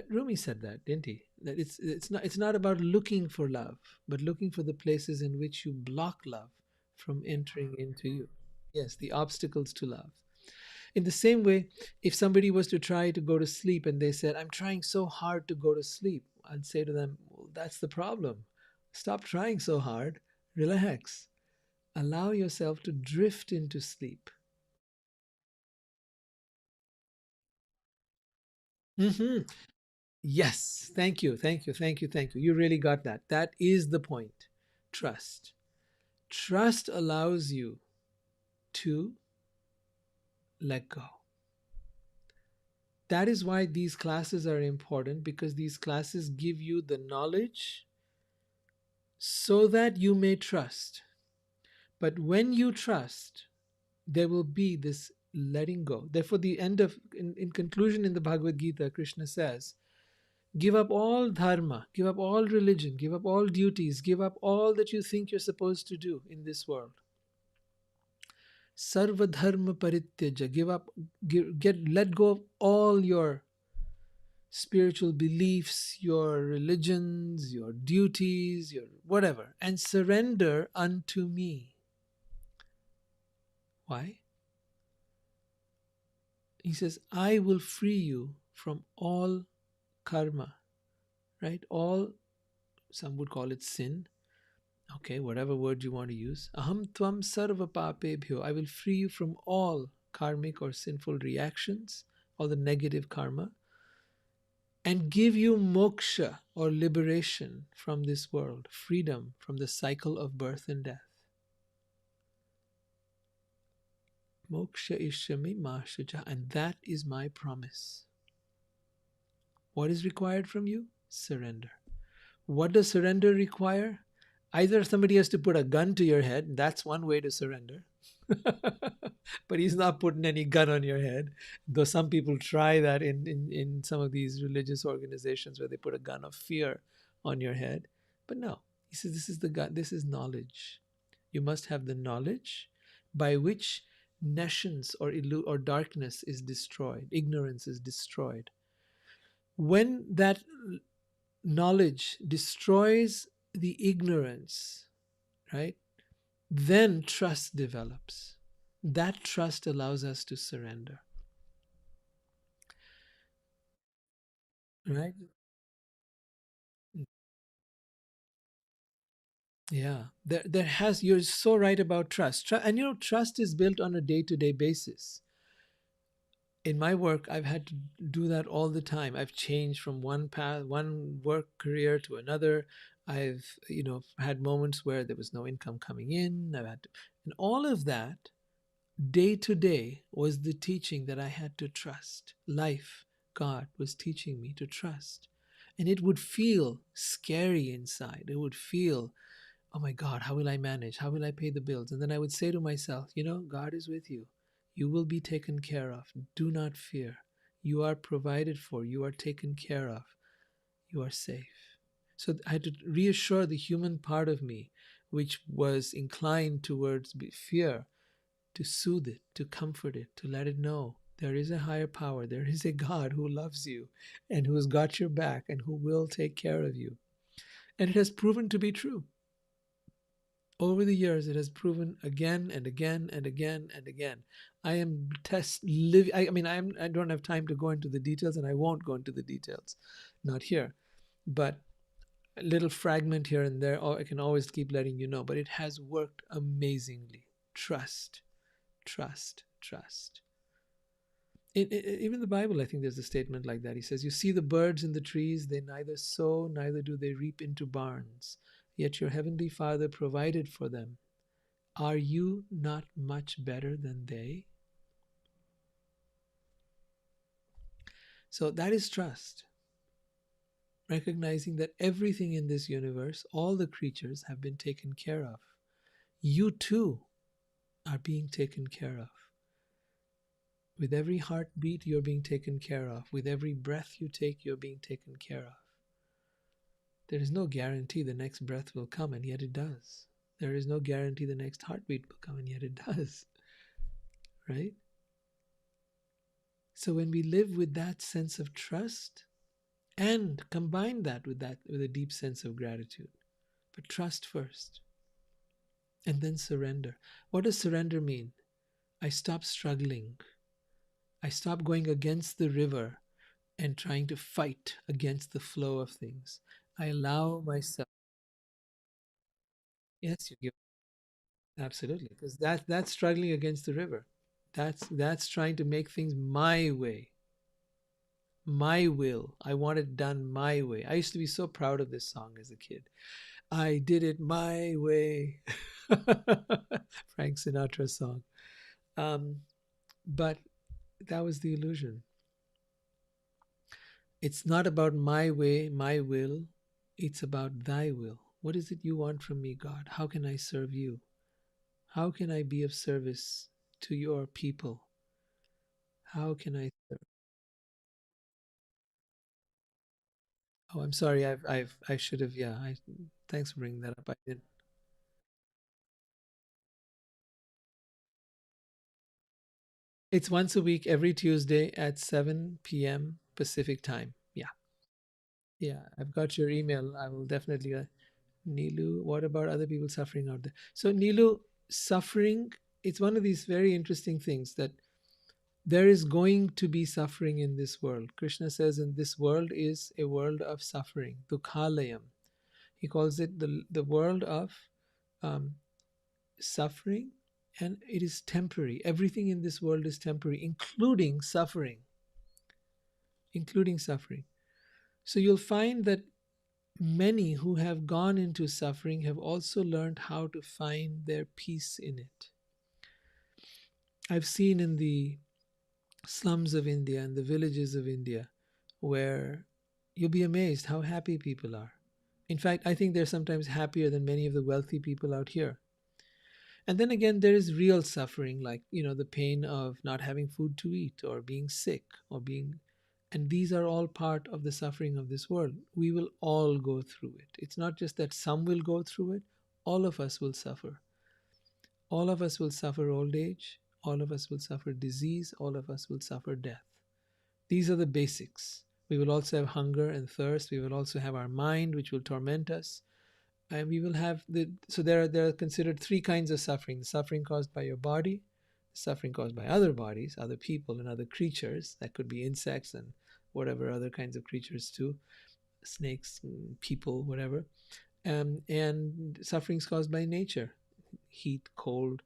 Rumi said that, didn't he? That it's not about looking for love, but looking for the places in which you block love from entering into you. Yes, the obstacles to love. In the same way, if somebody was to try to go to sleep and they said, I'm trying so hard to go to sleep, I'd say to them, well, that's the problem. Stop trying so hard. Relax. Allow yourself to drift into sleep. Hmm. Yes. Thank you. Thank you. Thank you. Thank you. You really got that. That is the point. Trust. Trust allows you to let go. That is why these classes are important, because these classes give you the knowledge so that you may trust. But when you trust, there will be this letting go. Therefore, in conclusion in the Bhagavad Gita, Krishna says Give up all dharma, give up all religion, give up all duties, give up all that you think you're supposed to do in this world. Sarva dharma parityaja, give up, let go of all your spiritual beliefs, your religions, your duties, your whatever, and surrender unto me. Why? He says, I will free you from all karma, right? All, some would call it sin. Okay, whatever word you want to use. Aham tvam sarva papebhyo. I will free you from all karmic or sinful reactions, all the negative karma, and give you moksha or liberation from this world, freedom from the cycle of birth and death. Moksha ishami mashaja, and that is my promise. What is required from you? Surrender. What does surrender require? Either somebody has to put a gun to your head, that's one way to surrender. But he's not putting any gun on your head. Though some people try that in some of these religious organizations where they put a gun of fear on your head. But no, he says this is the gun, this is knowledge. You must have the knowledge by which nescience or darkness is destroyed, ignorance is destroyed. When that knowledge destroys the ignorance, right, then trust develops. That trust allows us to surrender, right? Yeah, you're so right about trust. And trust is built on a day-to-day basis. In my work, I've had to do that all the time. I've changed from one path, one work career to another. I've, had moments where there was no income coming in. And all of that day to day was the teaching that I had to trust. Life, God was teaching me to trust. And it would feel scary inside. It would feel, oh my God, how will I manage? How will I pay the bills? And then I would say to myself, God is with you. You will be taken care of. Do not fear. You are provided for. You are taken care of. You are safe. So I had to reassure the human part of me, which was inclined towards fear, to soothe it, to comfort it, to let it know there is a higher power, there is a God who loves you and who has got your back and who will take care of you. And it has proven to be true. Over the years, it has proven again and again and again and again. I am I don't have time to go into the details, and I won't go into the details, not here. But a little fragment here and there, or I can always keep letting you know. But it has worked amazingly. Trust, trust, trust. Even the Bible, I think there's a statement like that. He says, you see the birds in the trees, they neither sow, neither do they reap into barns, yet your heavenly Father provided for them. Are you not much better than they? So that is trust. Recognizing that everything in this universe, all the creatures have been taken care of. You too are being taken care of. With every heartbeat, you're being taken care of. With every breath you take, you're being taken care of. There is no guarantee the next breath will come, and yet it does. There is no guarantee the next heartbeat will come, and yet it does. Right? So when we live with that sense of trust and combine that with a deep sense of gratitude, but trust first and then surrender. What does surrender mean? I stop struggling. I stop going against the river and trying to fight against the flow of things. I allow myself. Yes, you give. Absolutely, because that's struggling against the river. That's trying to make things my way, my will. I want it done my way. I used to be so proud of this song as a kid. I did it my way. Frank Sinatra song. But that was the illusion. It's not about my way, my will. It's about thy will. What is it you want from me, God? How can I serve you? How can I be of service to your people? How can I serve? Oh, I'm sorry. I should have. Yeah. Thanks for bringing that up. I did. It's once a week, every Tuesday at 7 p.m. Pacific time. Yeah. Yeah. I've got your email. I will definitely. Nilu, what about other people suffering out there? So, Nilu, suffering, it's one of these very interesting things that there is going to be suffering in this world. Krishna says, in this world is a world of suffering, dukhalayam. He calls it the world of um, suffering, and it is temporary. Everything in this world is temporary, including suffering, including suffering. So you'll find that many who have gone into suffering have also learned how to find their peace in it. I've seen in the slums of India and the villages of India where you'll be amazed how happy people are. In fact, I think they're sometimes happier than many of the wealthy people out here. And then again, there is real suffering, like, the pain of not having food to eat or being sick or being. And these are all part of the suffering of this world. We will all go through it. It's not just that some will go through it, all of us will suffer. All of us will suffer old age. All of us will suffer disease. All of us will suffer death. These are the basics. We will also have hunger and thirst. We will also have our mind, which will torment us. And we will have so there are considered three kinds of suffering: the suffering caused by your body, the suffering caused by other bodies, other people, and other creatures. That could be insects and whatever other kinds of creatures too, snakes, people, whatever. And sufferings caused by nature, heat, cold,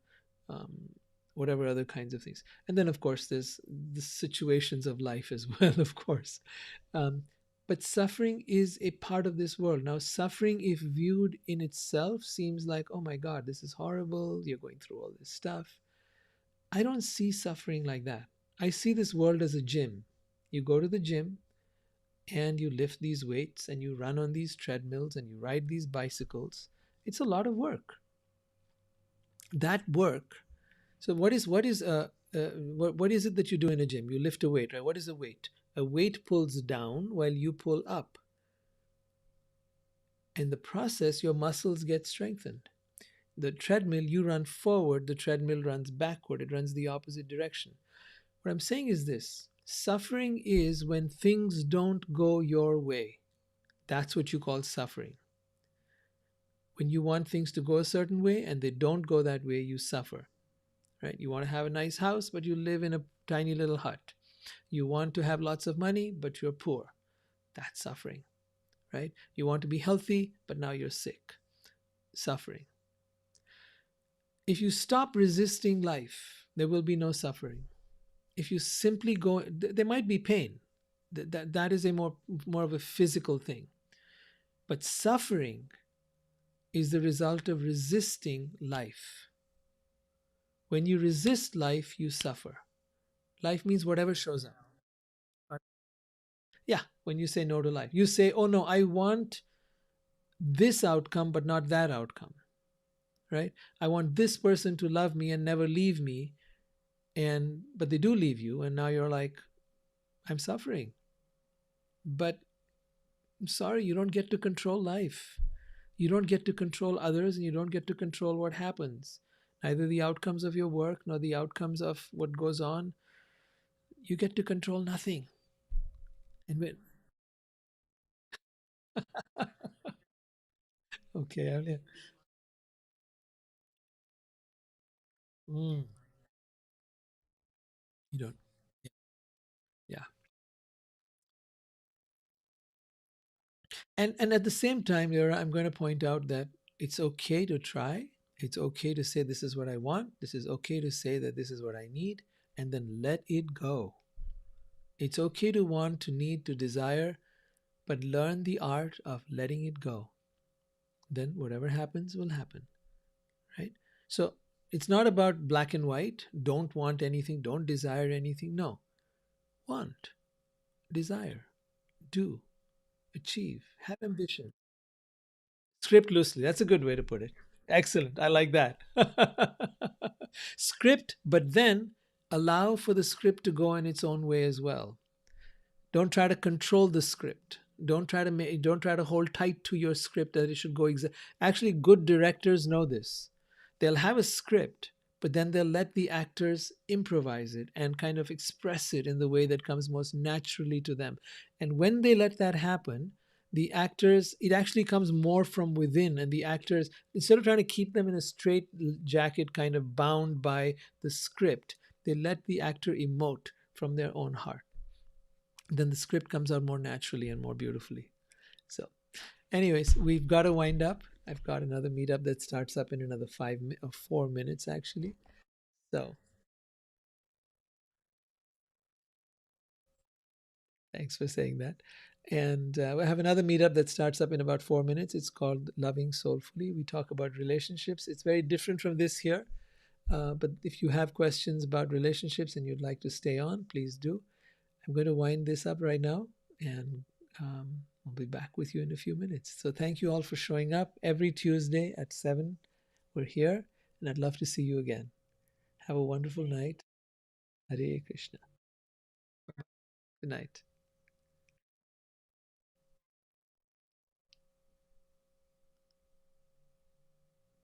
um, whatever other kinds of things. And then, of course, there's the situations of life as well, of course. Um, but suffering is a part of this world. Now, suffering, if viewed in itself, seems like, oh my God, this is horrible. You're going through all this stuff. I don't see suffering like that. I see this world as a gym. You go to the gym and you lift these weights and you run on these treadmills and you ride these bicycles. It's a lot of work. That work. So what is it that you do in a gym? You lift a weight, right? What is a weight? A weight pulls down while you pull up. In the process, your muscles get strengthened. The treadmill, you run forward, the treadmill runs backward, it runs the opposite direction. What I'm saying is this: suffering is when things don't go your way. That's what you call suffering. When you want things to go a certain way and they don't go that way, you suffer. Right? You want to have a nice house, but you live in a tiny little hut. You want to have lots of money, but you're poor. That's suffering. Right? You want to be healthy, but now you're sick. Suffering. If you stop resisting life, there will be no suffering. If you simply go, there might be pain. That is a more of a physical thing. But suffering is the result of resisting life. When you resist life, you suffer. Life means whatever shows up. Yeah, when you say no to life, you say, oh no, I want this outcome, but not that outcome. Right? I want this person to love me and never leave me, but they do leave you, and now you're like, I'm suffering. But I'm sorry, you don't get to control life. You don't get to control others, and you don't get to control what happens. Neither the outcomes of your work nor the outcomes of what goes on. You get to control nothing. And when, okay, yeah. Mm, you don't. Yeah. And at the same time, Lyra, I'm going to point out that it's okay to try. It's okay to say this is what I want. This is okay to say that this is what I need, and then let it go. It's okay to want, to need, to desire, but learn the art of letting it go. Then whatever happens will happen, right? So it's not about black and white. Don't want anything. Don't desire anything. No. Want, desire, do, achieve, have ambition. Script loosely. That's a good way to put it. Excellent. I like that. Script, but then allow for the script to go in its own way as well. Don't try to control the script. don't try to hold tight to your script that it should go actually, good directors know this. They'll have a script, but then they'll let the actors improvise it and kind of express it in the way that comes most naturally to them. And when they let that happen, the actors, it actually comes more from within, and the actors, instead of trying to keep them in a straight jacket kind of bound by the script, they let the actor emote from their own heart. Then the script comes out more naturally and more beautifully. So anyways, we've got to wind up. I've got another meetup that starts up in another 4 minutes actually. So thanks for saying that. And we have another meetup that starts up in about 4 minutes. It's called Loving Soulfully. We talk about relationships. It's very different from this here. But if you have questions about relationships and you'd like to stay on, please do. I'm going to wind this up right now, and I'll be back with you in a few minutes. So thank you all for showing up every Tuesday at 7. We're here, and I'd love to see you again. Have a wonderful night. Hare Krishna. Good night.